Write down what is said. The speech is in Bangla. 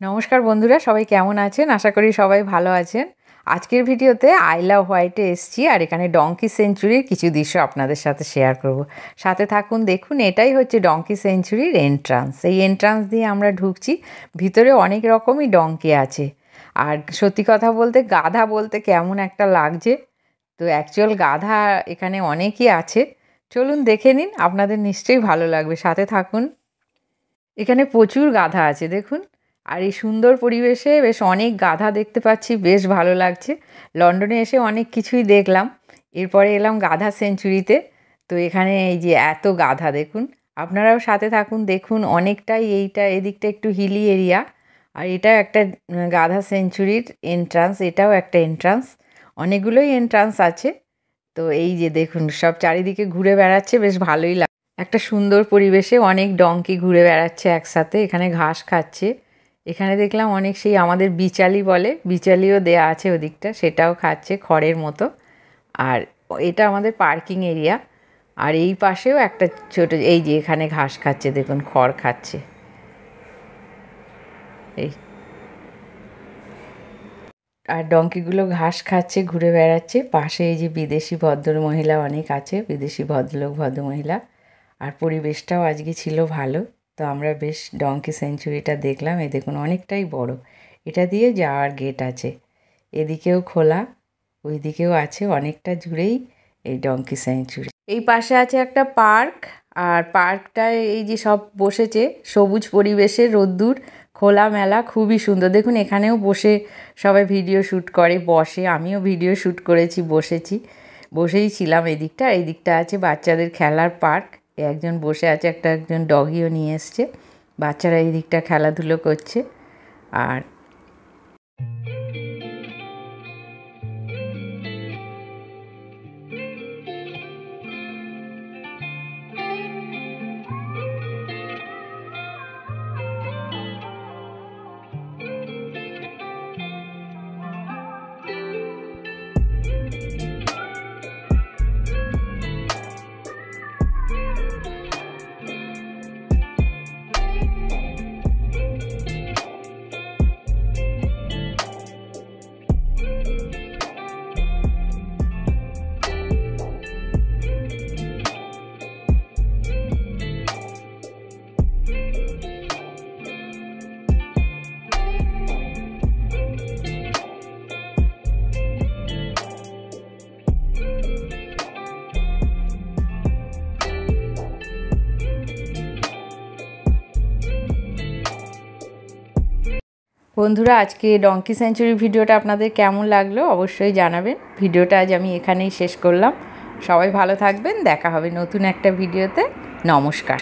নমস্কার বন্ধুরা, সবাই কেমন আছেন? আশা করি সবাই ভালো আছেন। আজকের ভিডিওতে আই লাভ হোয়াইটে এসছি আর এখানে ডঙ্কি সেঞ্চুরির কিছু দৃশ্য আপনাদের সাথে শেয়ার করব। সাথে থাকুন, দেখুন। এটাই হচ্ছে ডঙ্কি সেঞ্চুরির এন্ট্রান্স। এই এন্ট্রান্স দিয়ে আমরা ঢুকছি। ভিতরে অনেক রকমই ডঙ্কি আছে। আর সত্যি কথা বলতে গাধা বলতে কেমন একটা লাগছে। তো অ্যাকচুয়াল গাধা এখানে অনেকই আছে। চলুন দেখে নিন, আপনাদের নিশ্চয়ই ভালো লাগবে। সাথে থাকুন। এখানে প্রচুর গাধা আছে, দেখুন। আর এই সুন্দর পরিবেশে বেশ অনেক গাধা দেখতে পাচ্ছি, বেশ ভালো লাগছে। লন্ডনে এসে অনেক কিছুই দেখলাম, এরপরে এলাম গাধা সেঞ্চুরিতে। তো এখানে এই যে এত গাধা, দেখুন। আপনারাও সাথে থাকুন, দেখুন। অনেকটাই এদিকটা একটু হিলি এরিয়া। আর এটাও একটা গাধা সেঞ্চুরির এন্ট্রান্স, এটাও একটা এন্ট্রান্স। অনেকগুলোই এন্ট্রান্স আছে। তো এই যে দেখুন, সব চারিদিকে ঘুরে বেড়াচ্ছে, বেশ ভালোই লাগে। একটা সুন্দর পরিবেশে অনেক ডঙ্কি ঘুরে বেড়াচ্ছে একসাথে, এখানে ঘাস খাচ্ছে। এখানে দেখলাম অনেক, সেই আমাদের বিচালি বলে, বিচালিও দেয়া আছে ওদিকটা, সেটাও খাচ্ছে খড়ের মতো। আর এটা আমাদের পার্কিং এরিয়া। আর এই পাশেও একটা ছোট, এই যে এখানে ঘাস খাচ্ছে, দেখুন, খড় খাচ্ছে। এই আর ডঙ্কিগুলো ঘাস খাচ্ছে, ঘুরে বেড়াচ্ছে। পাশে এই যে বিদেশি ভদ্র মহিলা অনেক আছে, বিদেশি ভদ্রলোক ভদ্রমহিলা। আর পরিবেশটাও আজকে ছিল ভালো। তো আমরা বেশ ডঙ্কি সেঞ্চুরিটা দেখলাম। এই দেখুন, অনেকটাই বড়। এটা দিয়ে যাওয়ার গেট আছে, এদিকেও খোলা, ওই দিকেও আছে, অনেকটা জুড়েই এই ডঙ্কি সেঞ্চুরি। এই পাশে আছে একটা পার্ক। আর পার্কটায় এই যে সব বসেছে, সবুজ পরিবেশে, রোদ্দুর, খোলামেলা, খুবই সুন্দর। দেখুন, এখানেও বসে সবাই ভিডিও শ্যুট করে, বসে। আমিও ভিডিও শ্যুট করেছি, বসেই ছিলাম। এই দিকটা আছে বাচ্চাদের খেলার পার্ক। একজন বসে আছে, একজন ডগিও নিয়ে এসছে। বাচ্চারা এই দিকটা খেলাধুলো করছে। আর বন্ধুরা, আজকে ডঙ্কি সেঞ্চুরি ভিডিওটা আপনাদের কেমন লাগলো অবশ্যই জানাবেন। ভিডিওটা আজ আমি এখানেই শেষ করলাম। সবাই ভালো থাকবেন, দেখা হবে নতুন একটা ভিডিওতে। নমস্কার।